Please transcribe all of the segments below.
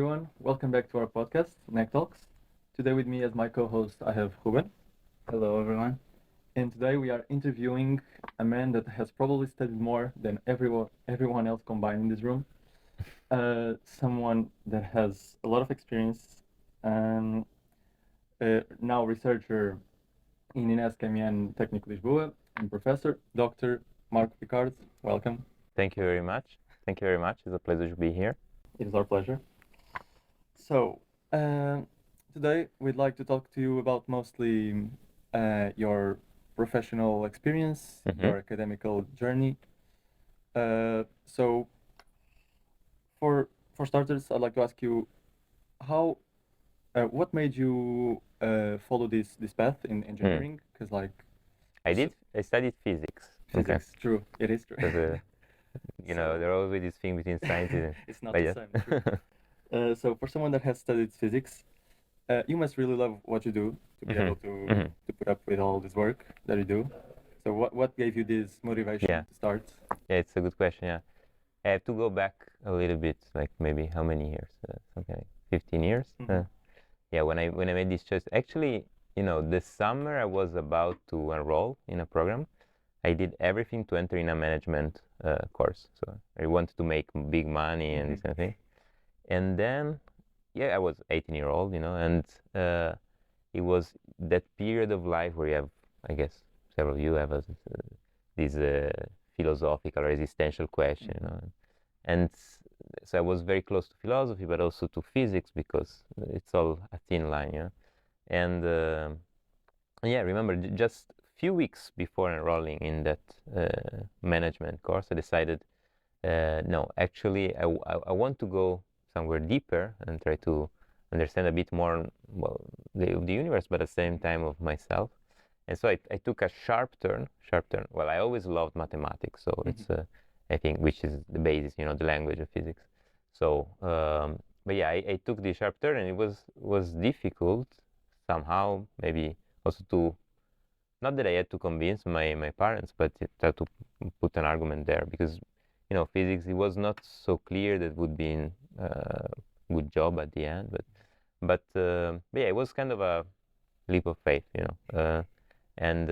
everyone. Welcome back to our podcast, Neck Talks. Today with me as my co-host, I have Ruben. Hello, everyone. And today we are interviewing a man that has probably studied more than everyone else combined in this room. Someone that has a lot of experience, and now researcher in Inescam and Técnico Lisboa, and professor, Dr. Marco Piccardo. Welcome. Thank you very much. Thank you very much. It's a pleasure to be here. It is our pleasure. So, today we'd like to talk to you about mostly your professional experience, your academical journey. So, for starters, I'd like to ask you what made you follow this path in engineering? Because I studied physics. Physics, true. It is true. There are always this thing between sciences. It's not the same. True. So for someone that has studied physics, you must really love what you do to be able to put up with all this work that you do. So what gave you this motivation to start? Yeah, it's a good question. Yeah, I have to go back a little bit, like maybe how many years? Something like 15 years. Yeah, when I made this choice, actually, this summer I was about to enroll in a program. I did everything to enter in a management course. So I wanted to make big money and this kind of thing. And then, I was 18-year-old, and it was that period of life where you have, I guess, several of you have this philosophical or existential question, And so I was very close to philosophy, but also to physics because it's all a thin line, And remember, just few weeks before enrolling in that management course, I decided, no, actually, I want to go somewhere deeper and try to understand a bit more, the universe, but at the same time of myself. And so I took a sharp turn. Well, I always loved mathematics, so it's, I think, which is the basis, the language of physics. So, I took the sharp turn, and it was difficult somehow, maybe also to, not that I had to convince my parents, but try to put an argument there because, physics, it was not so clear that would be in good job at the end, but it was kind of a leap of faith, and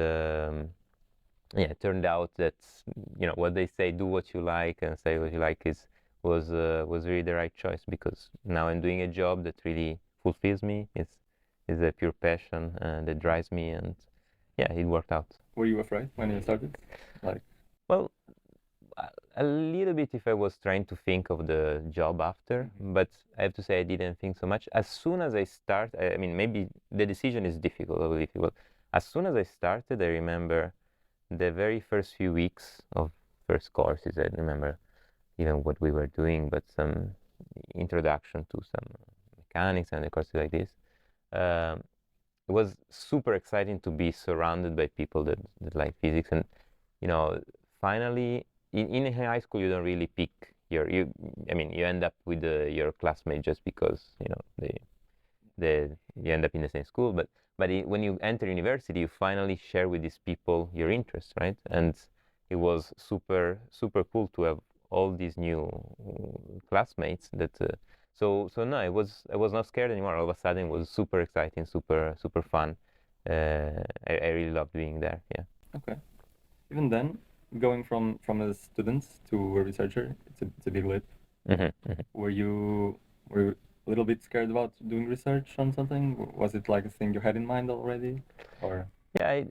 it turned out that, what they say, do what you like and say what you like was really the right choice because now I'm doing a job that really fulfills me. It's a pure passion that drives me, and it worked out. Were you afraid when you started? Well, a little bit if I was trying to think of the job after, but I have to say I didn't think so much. As soon as I start, I mean, maybe the decision is difficult. As soon as I started, I remember the very first few weeks of first courses. I remember even what we were doing, but some introduction to some mechanics and the courses like this. It was super exciting to be surrounded by people that like physics, and finally in high school you don't really pick you end up with your classmate just because you end up in the same school, but when you enter university you finally share with these people your interests, right? And it was super cool to have all these new classmates that So no, I was not scared anymore. All of a sudden, it was super exciting, super fun. I really loved being there. Yeah. Okay. Even then, going from a student to a researcher, it's a big leap. Were you a little bit scared about doing research on something? Was it like a thing you had in mind already, or? Yeah,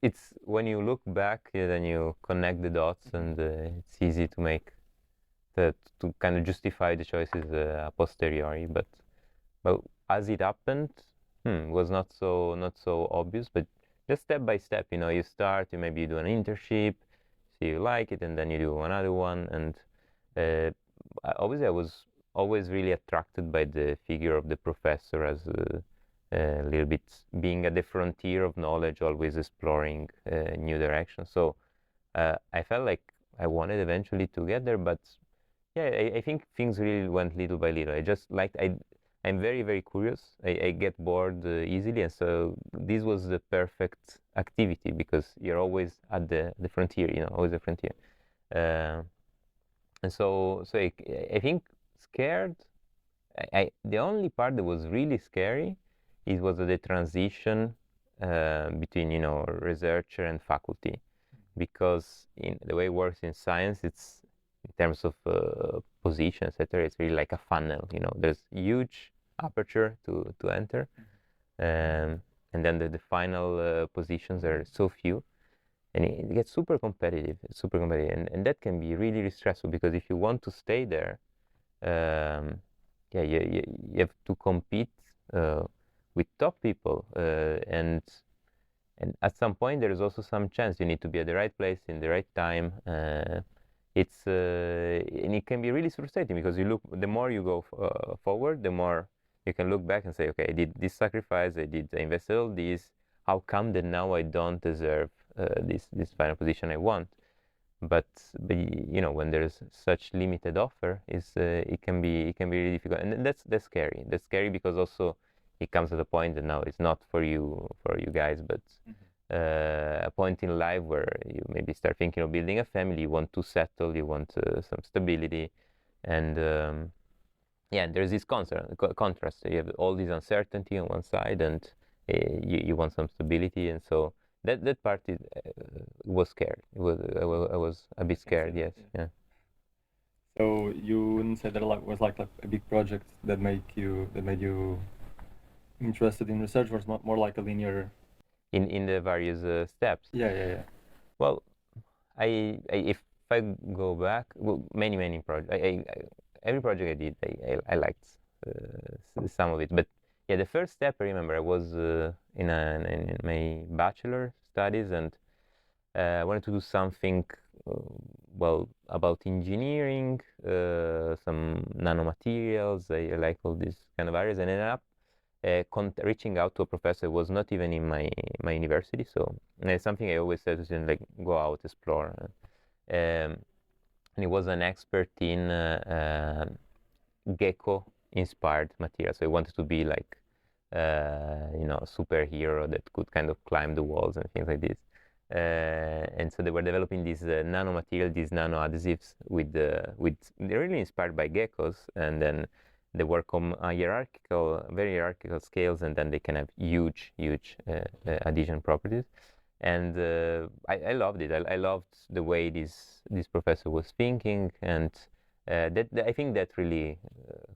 it's when you look back, then you connect the dots, and it's easy to make. To kind of justify the choices a posteriori, but as it happened, was not so obvious. But just step by step, you start, maybe you do an internship, see you like it, and then you do another one. And obviously, I was always really attracted by the figure of the professor as a little bit being at the frontier of knowledge, always exploring new directions. So I felt like I wanted eventually to get there, but. Yeah, I think things really went little by little. I'm very, very curious. I get bored easily, and so this was the perfect activity because you're always at the frontier, always the frontier. And so I think scared, the only part that was really scary was the transition between researcher and faculty, because in the way it works in science, it's in terms of position, etc. It's really like a funnel. There's huge aperture to enter, and then the final positions are so few, and it gets super competitive. And that can be really, really stressful, because if you want to stay there, you have to compete with top people, and at some point there is also some chance you need to be at the right place in the right time. And it can be really frustrating, because the more you go forward, the more you can look back and say, okay, I did this sacrifice, I invested all this. How come that now I don't deserve this final position I want? But when there's such limited offer, it can be really difficult, and that's scary. That's scary because also it comes at a point that now it's not for you guys, but a point in life where you maybe start thinking of building a family. You want to settle, you want some stability, and there's this contrast. You have all this uncertainty on one side, and you want some stability, and so that part was scared. I was a bit scared. Yes. Yeah. So you wouldn't say that was like a big project that made you interested in research, or was more like a linear in the various steps? Yeah. Well, if I go back, many projects. Every project I did, I liked some of it, but yeah, the first step I remember, I was in my bachelor studies, and I wanted to do something about engineering, some nanomaterials. I like all these kind of areas, and ended up reaching out to a professor who was not even in my university. So it's something I always said to students, like, go out, explore. And he was an expert in gecko inspired material. So he wanted to be like a superhero that could kind of climb the walls and things like this. And so they were developing these nanomaterial, these nano adhesives they're really inspired by geckos, and then they work on very hierarchical scales, and then they can have huge adhesion properties. And I loved it. I loved the way this professor was thinking, and I think that really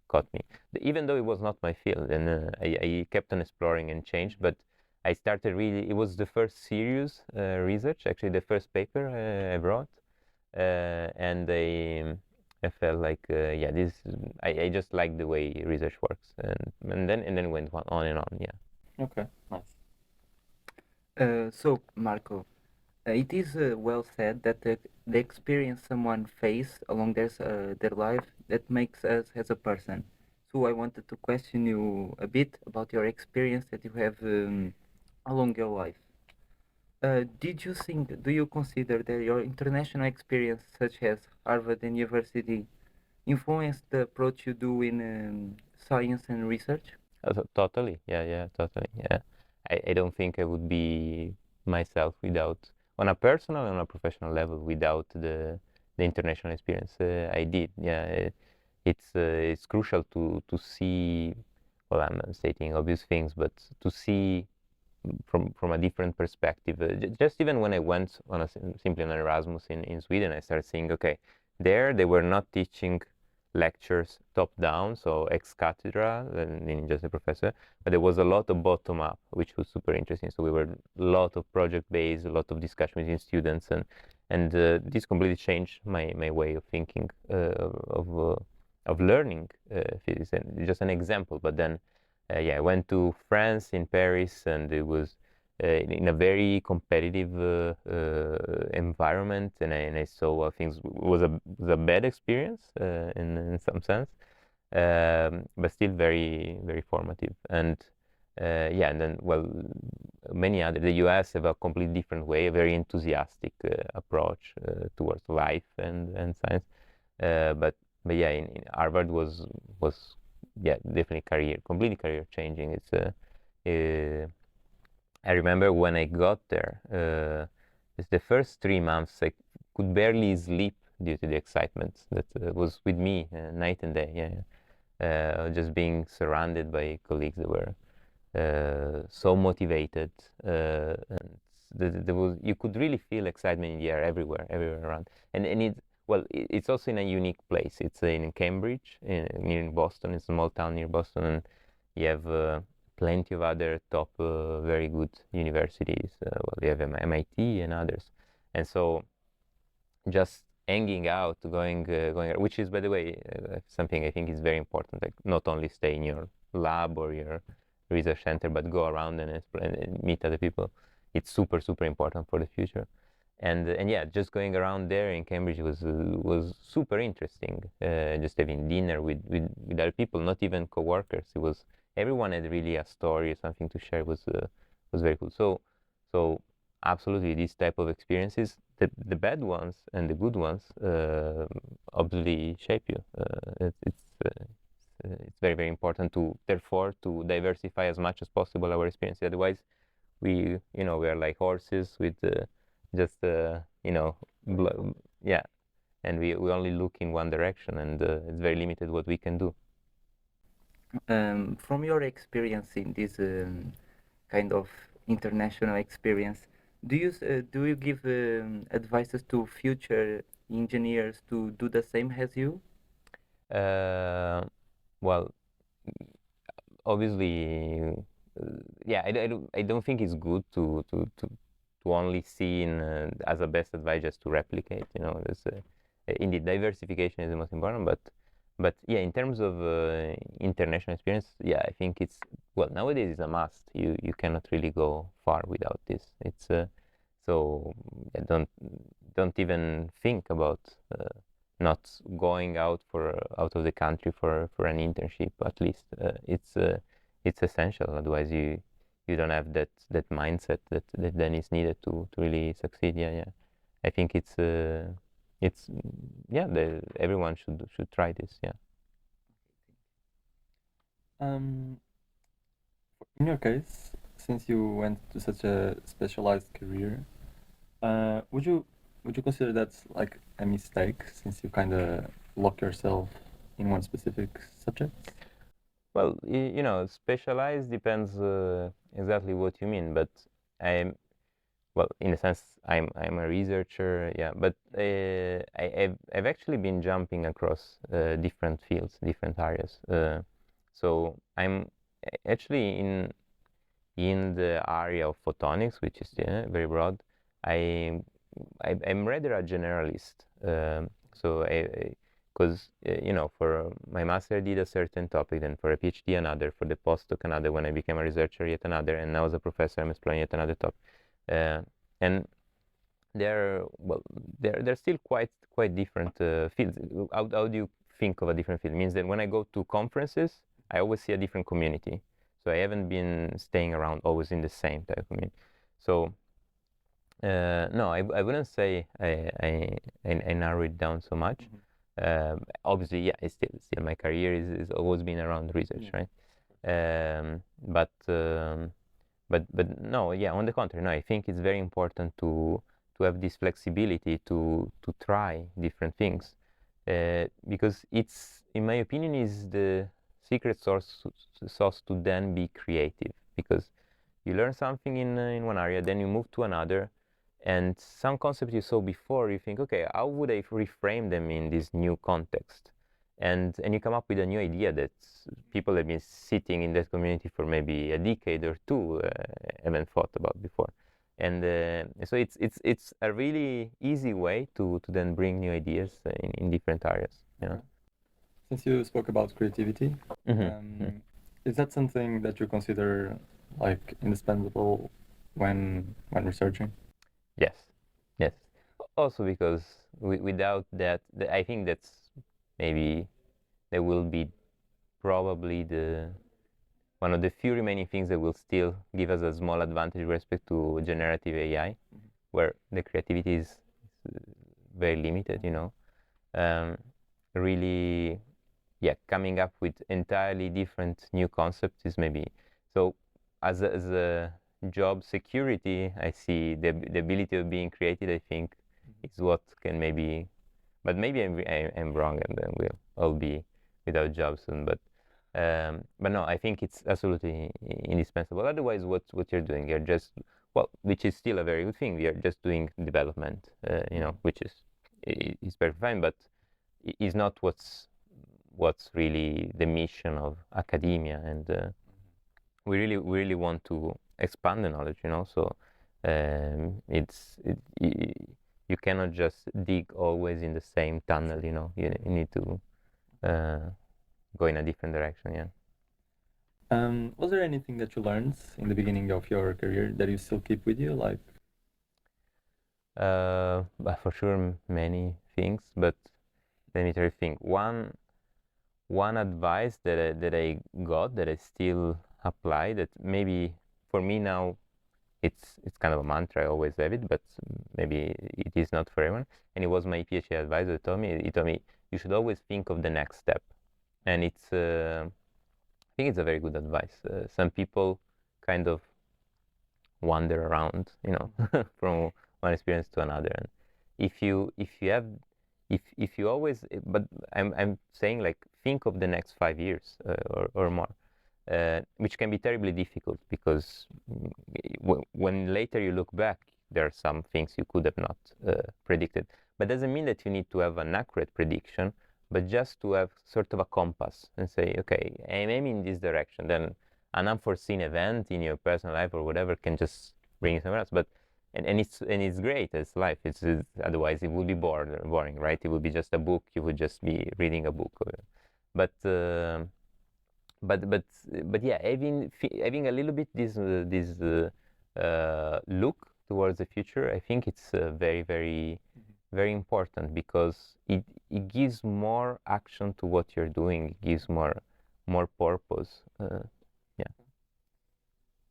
caught me. Even though it was not my field, and I kept on exploring and changed, but I started it was the first serious research, actually the first paper I wrote, and I felt like I just like the way research works, and then went on and on. Yeah. Okay, nice. So Marco, it is well said that the experience someone face along their life that makes us as a person. So I wanted to question you a bit about your experience that you have along your life. Do you consider that your international experience, such as Harvard and University, influenced the approach you do in science and research? Totally. Yeah, totally. Yeah. I don't think I would be myself without, on a personal and on a professional level, without the international experience I did. Yeah, it's crucial to see. Well, I'm stating obvious things, but to see from a different perspective. Just even when I went on simply on an Erasmus in Sweden, I started seeing, okay, there they were not teaching lectures top down, so ex cathedra, meaning just a professor, but there was a lot of bottom up, which was super interesting. So we were a lot of project based, a lot of discussion between students, and this completely changed my way of thinking of learning physics. And just an example, but then I went to France, in Paris, and it was in a very competitive environment, and I saw things. It was a bad experience in some sense, but still very, very formative. And and then many other. The US have a completely different way, a very enthusiastic approach towards life and science. But in Harvard was definitely completely career changing. I remember when I got there, it's the first 3 months I could barely sleep due to the excitement that was with me night and day. just being surrounded by colleagues that were so motivated, and there was, you could really feel excitement in the air everywhere around. And it's also in a unique place. It's in Cambridge, near Boston. It's a small town near Boston, and you have plenty of other top, very good universities. You have MIT and others, and so just hanging out, going, which is, by the way, something I think is very important. Like, not only stay in your lab or your research center, but go around and meet other people. It's super important for the future. And yeah, just going around there in Cambridge was super interesting. Just having dinner with other people, not even co-workers. It was, everyone had really a story, something to share. Was very cool. So absolutely, these type of experiences, the bad ones and the good ones, obviously shape you. It's very important to, therefore, to diversify as much as possible our experiences. Otherwise, we are like horses with just yeah, and we only look in one direction, and it's very limited what we can do. From your experience in this kind of international experience, do you give advices to future engineers to do the same as you? Well, obviously, yeah, I don't think it's good to only see as a best advice just to replicate. There's indeed, diversification is the most important, but yeah, in terms of international experience, yeah, I think it's, well, nowadays it's a must. You cannot really go far without this. It's so yeah, don't even think about not going out of the country for an internship. At least it's essential. Otherwise, you don't have that mindset that then is needed to really succeed. Yeah. I think it's yeah, everyone should try this. Yeah. In your case, since you went to such a specialized career, would you consider that's like a mistake, since you kind of lock yourself in one specific subject? Well, specialized depends exactly what you mean, but well, in a sense, I'm a researcher, yeah, but I've actually been jumping across different fields, different areas. So I'm actually in the area of photonics, which is very broad. I'm rather a generalist. So because for my master I did a certain topic, then for a PhD another, for the postdoc another, when I became a researcher yet another, and now as a professor I'm exploring yet another topic. And they're still quite different fields. How do you think of a different field? It means that when I go to conferences, I always see a different community. So I haven't been staying around always in the same type of community. So no, I wouldn't say I narrow it down so much. Obviously, yeah, it's still my career is always been around research, right? But no, yeah, on the contrary, no, I think it's very important to have this flexibility to try different things, because it's, in my opinion, is the secret sauce to then be creative, because you learn something in one area, then you move to another, and some concept you saw before, you think, okay, how would I reframe them in this new context? And you come up with a new idea that people have been sitting in that community for maybe a decade or two haven't thought about before. And so it's a really easy way to then bring new ideas in different areas. Since you spoke about creativity, is that something that you consider like indispensable when researching? Yes. Also because without that, I think that's maybe there will be probably one of the few remaining things that will still give us a small advantage with respect to generative AI, where the creativity is very limited. Really, yeah, coming up with entirely different new concepts is maybe so. As a job security, I see the ability of being creative, I think, is what can maybe, but maybe I'm wrong, and then we'll all be without jobs soon. But But no, I think it's absolutely indispensable. Otherwise, what you're doing, you're just, well, which is still a very good thing. You're just doing development, which is very fine, but is not what's really the mission of academia. And we really want to expand the knowledge, So you cannot just dig always in the same tunnel, You need to go in a different direction, yeah. Was there anything that you learned in the beginning of your career that you still keep with you, like? But for sure many things, but let me try to think. One advice that I got that I still apply, that maybe for me now it's kind of a mantra, I always have it, but maybe it is not for everyone. And it was my PhD advisor told me. He told me you should always think of the next step, and I think it's a very good advice. Some people kind of wander around, from one experience to another, and if you always, but I'm saying, like, think of the next 5 years or more, which can be terribly difficult because when later you look back, there are some things you could have not predicted. But doesn't mean that you need to have an accurate prediction, but just to have sort of a compass and say, okay, I'm aiming in this direction. Then an unforeseen event in your personal life or whatever can just bring you somewhere else. But and it's great. It's life. It's otherwise it would be boring, right? It would be just a book. You would just be reading a book. But yeah, having a little bit this look towards the future, I think it's very, very, very important, because it gives more action to what you're doing. It gives more purpose.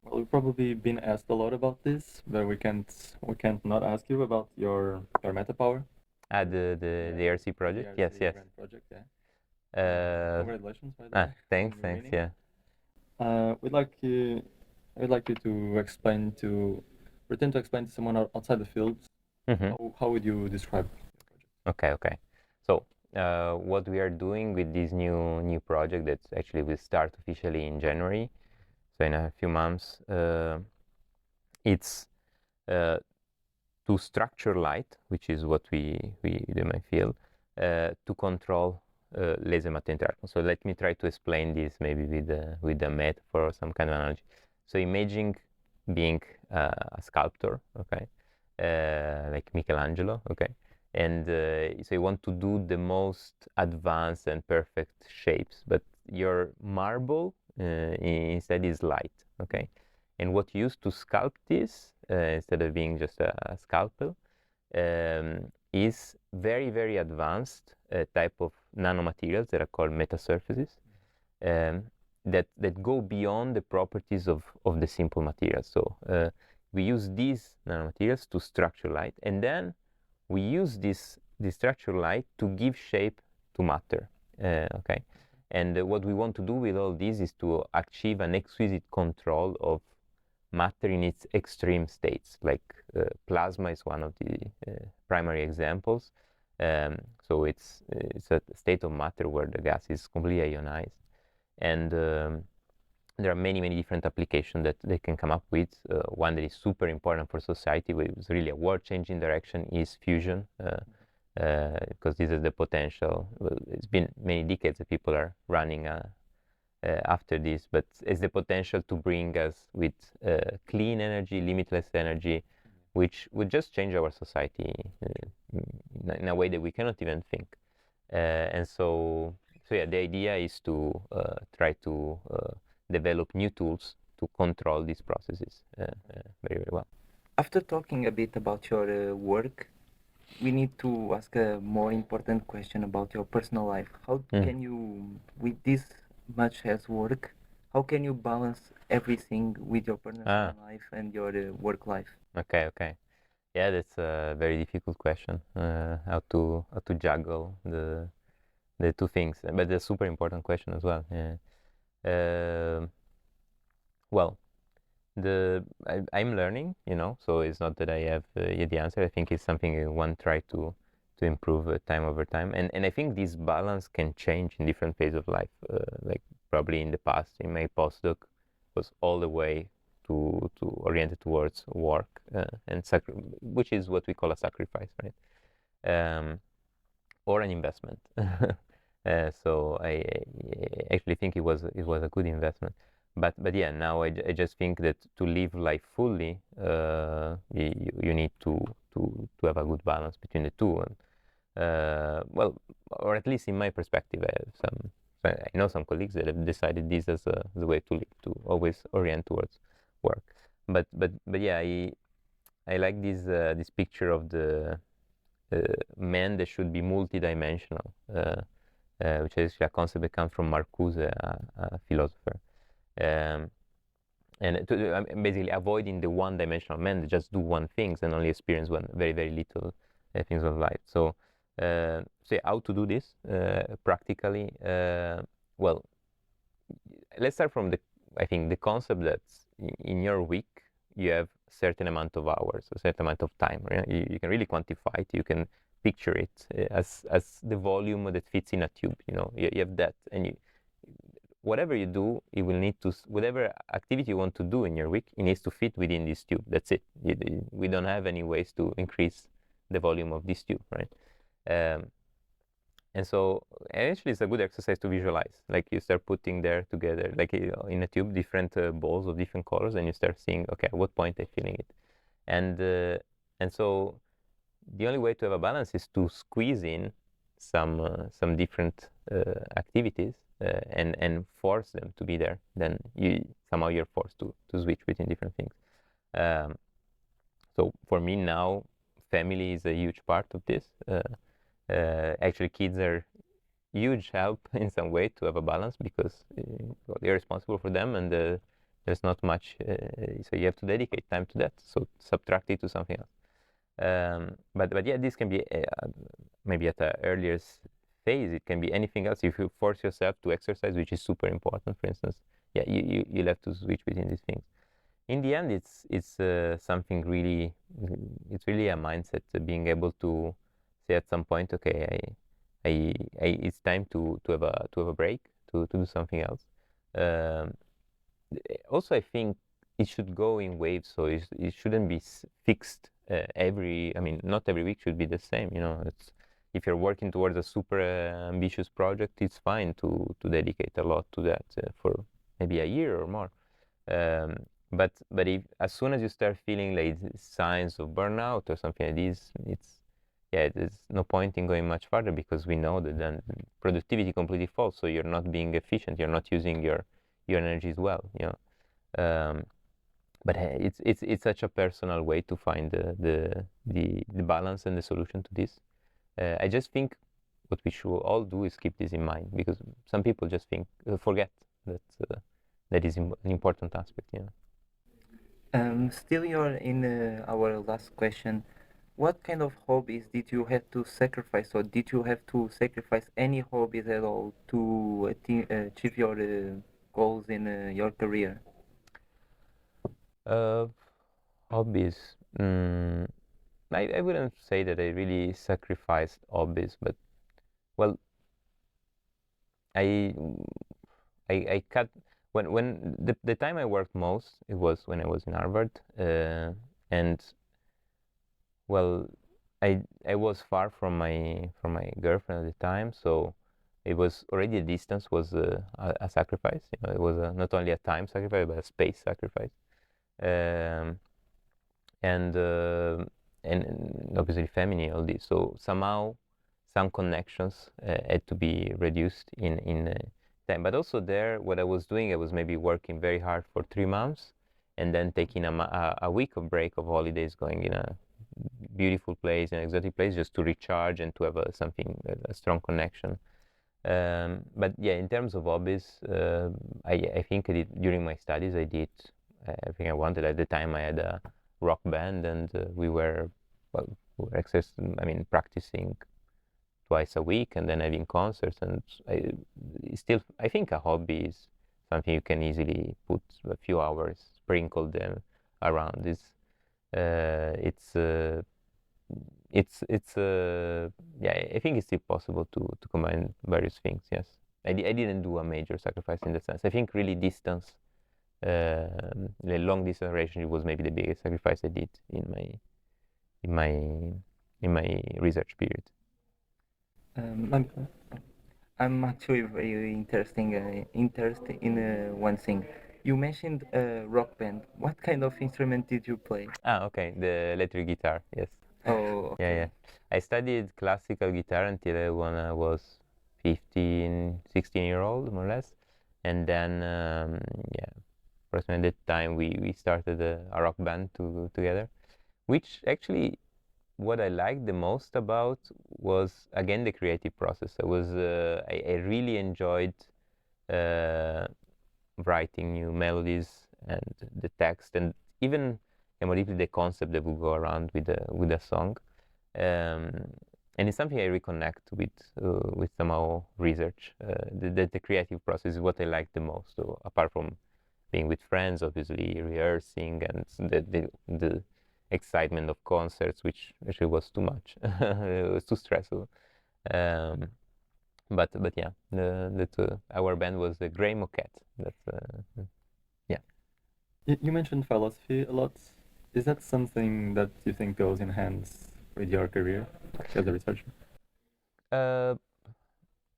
Well, we've probably been asked a lot about this, but we can't not ask you about your meta power. The RC project. The Yes. grande project, yeah. Congratulations, by the way. Thanks. Winning. Yeah. I'd like you to explain to someone outside the field. How would you describe your project? Okay. So what we are doing with this new project that actually will start officially in January, so in a few months, it's to structure light, which is what we do in my field, to control laser matter interaction. So let me try to explain this maybe with the metaphor or some kind of analogy. So imagine being a sculptor, okay, like Michelangelo, okay, and so you want to do the most advanced and perfect shapes, but your marble instead is light, okay, and what you use to sculpt this instead of being just a scalpel is very, very advanced type of nanomaterials that are called metasurfaces that go beyond the properties of the simple materials. So we use these nanomaterials to structure light, and then we use this structured light to give shape to matter, okay? And what we want to do with all this is to achieve an exquisite control of matter in its extreme states. Like plasma is one of the primary examples. So it's a state of matter where the gas is completely ionized, and there are many different applications that they can come up with. One that is super important for society, which is really a world-changing direction, is fusion, because this is the potential. Well, it's been many decades that people are running after this, but it's the potential to bring us with clean energy, limitless energy, which would just change our society in a way that we cannot even think. And so yeah, the idea is to try to develop new tools to control these processes very well. After talking a bit about your work, we need to ask a more important question about your personal life. How can you, with this much as work, how can you balance everything with your personal life and your work life? Okay. Yeah, that's a very difficult question. How to juggle the two things, but it's a super important question as well. Yeah. Well, I'm learning, so it's not that I have yet the answer. I think it's something one try to improve time over time, and I think this balance can change in different phases of life. Like probably in the past in my postdoc was all the way to oriented towards work and which is what we call a sacrifice, right? Or an investment. So I actually think it was a good investment. But yeah, now I just think that to live life fully, you need to have a good balance between the two. And well, or at least in my perspective, I know some colleagues that have decided this as the way to live, to always orient towards work. But yeah, I like this picture of the man that should be multidimensional, which is a concept that comes from Marcuse, a philosopher. And basically avoiding the one-dimensional man that just do one things and only experience one very, very little things of life. So how to do this practically? Well, let's start from I think the concept that in your week you have a certain amount of hours, a certain amount of time. Right? You can really quantify it. You can picture it as the volume that fits in a tube. You have that, and whatever you do, it will need to, whatever activity you want to do in your week, it needs to fit within this tube. That's it. We don't have any ways to increase the volume of this tube, right? And so actually it's a good exercise to visualize. Like you start putting there together, like in a tube, different balls of different colors, and you start seeing, okay, at what point I'm feeling it. And so the only way to have a balance is to squeeze in some different activities and force them to be there. Then you're forced to switch between different things. So for me now, family is a huge part of this. Actually, kids are huge help in some way to have a balance because they're responsible for them, and there's not much, so you have to dedicate time to that. So subtract it to something else. But yeah, this can be maybe at an earlier phase. It can be anything else. If you force yourself to exercise, which is super important, for instance, yeah, you'll have to switch between these things. In the end, it's something really. It's really a mindset, being able to say at some point, okay, it's time to have a break, to do something else. Also, I think it should go in waves, so it shouldn't be fixed not every week should be the same. If you're working towards a super ambitious project, it's fine to dedicate a lot to that for maybe a year or more. But if as soon as you start feeling like signs of burnout or something like this, there's no point in going much further, because we know that then productivity completely falls. So you're not being efficient. You're not using your energies well. But it's such a personal way to find the balance and the solution to this. I just think what we should all do is keep this in mind, because some people just forget that is an important aspect. Still, you're in our last question. What kind of hobbies did you have to sacrifice, or did you have to sacrifice any hobbies at all to achieve your goals in your career? Hobbies. I wouldn't say that I really sacrificed hobbies, but well, I cut when the time I worked most, it was when I was in Harvard, and well, I was far from my girlfriend at the time, so it was already, the distance was a sacrifice. It was not only a time sacrifice but a space sacrifice, and obviously family, all this. So somehow some connections had to be reduced in time. But also there, what I was doing, I was maybe working very hard for 3 months, and then taking a week of break of holidays, going in a beautiful place, an exotic place, just to recharge and to have a strong connection. But yeah, in terms of hobbies, I think during my studies I did everything I wanted. At the time I had a rock band, and we were practicing twice a week, and then having concerts. And I think a hobby is something you can easily put a few hours, sprinkle them around. I think it's still possible to combine various things. Yes. I didn't do a major sacrifice in that sense. I think really distance, the long distance relationship was maybe the biggest sacrifice I did in my research period. I'm actually very interested in one thing. You mentioned rock band. What kind of instrument did you play? Okay, the electric guitar, yes. Oh, okay. Yeah. I studied classical guitar until when I was 15, 16-year-old, more or less. And then, approximately at that time, we started a rock band together, which actually what I liked the most about was, again, the creative process. I really enjoyed writing new melodies and the text, and even more deeply the concept that would go around with a song. And it's something I reconnect with somehow research. The creative process is what I like the most. So apart from being with friends, obviously rehearsing and the excitement of concerts, which actually was too much. It was too stressful. But yeah, our band was the Grey Moquette. That's yeah. You mentioned philosophy a lot. Is that something that you think goes in hands with your career as a researcher?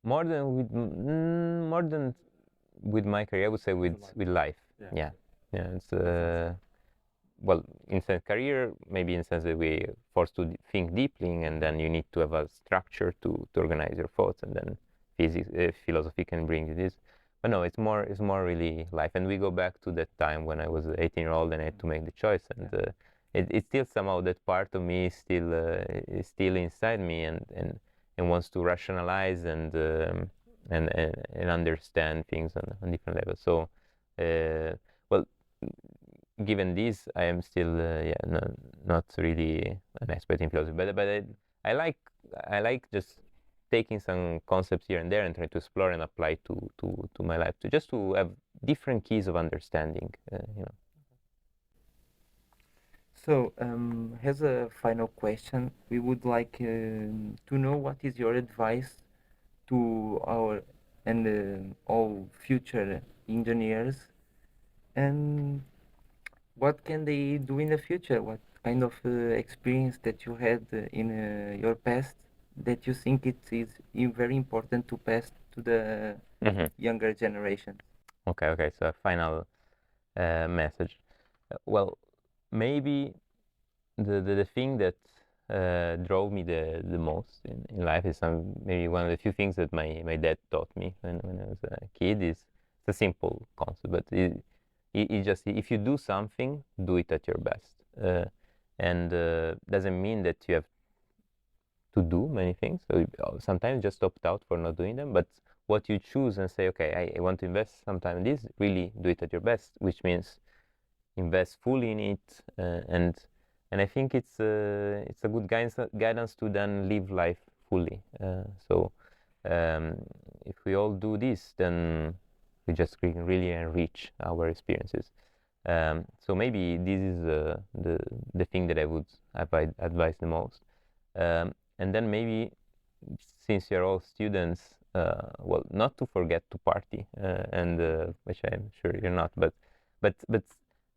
More than with my career, I would say with life. Yeah. It's well, in sense career, maybe in the sense that we're forced to think deeply, and then you need to have a structure to organize your thoughts, and then philosophy can bring you this. But no, it's more really life. And we go back to that time when I was 18-year-old and I had to make the choice, and it's still somehow that part of me is still inside me, and wants to rationalize and understand things on different levels. So, well, given this, I am still not really an expert in philosophy, but I like just taking some concepts here and there and trying to explore and apply to my life, to have different keys of understanding. So, as a final question, we would like to know what is your advice to our and all future engineers, and what can they do in the future? What kind of experience that you had in your past that you think it is very important to pass to the younger generation? Okay. So a final message. Well, maybe the thing that drove me the most in life is maybe one of the few things that my dad taught me when I was a kid. It's a simple concept, but it just, if you do something, do it at your best. And doesn't mean that you have to do many things. So sometimes just opt out for not doing them. But what you choose and say, okay, I want to invest some time in this, really do it at your best, which means invest fully in it. And I think it's a good guidance to then live life fully. So if we all do this, then we just really enrich our experiences. So maybe this is the thing that I would advise the most. And then maybe, since you're all students, well, not to forget to party, and which I'm sure you're not, but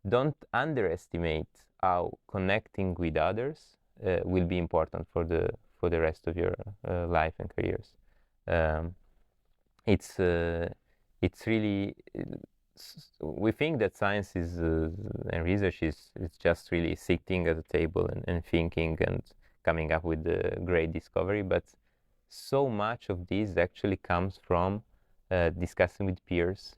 don't underestimate how connecting with others will be important for the rest of your life and careers. It's really, we think that science is and research is just really sitting at a table and thinking and coming up with a great discovery, but so much of this actually comes from discussing with peers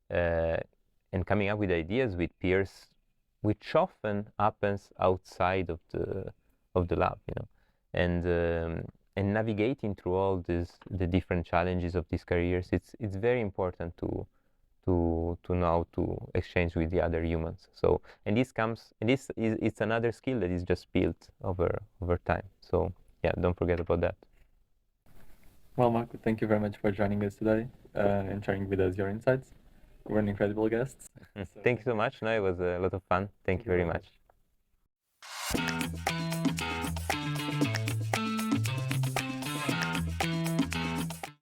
and coming up with ideas with peers, which often happens outside of the lab, and navigating through all the different challenges of these careers. It's very important to know how to exchange with the other humans. So, and it's another skill that is just built over time. So yeah, don't forget about that. Well, Marco, thank you very much for joining us today and sharing with us your insights. You were an incredible guest. Thank you so much. No, it was a lot of fun. Thank you very much.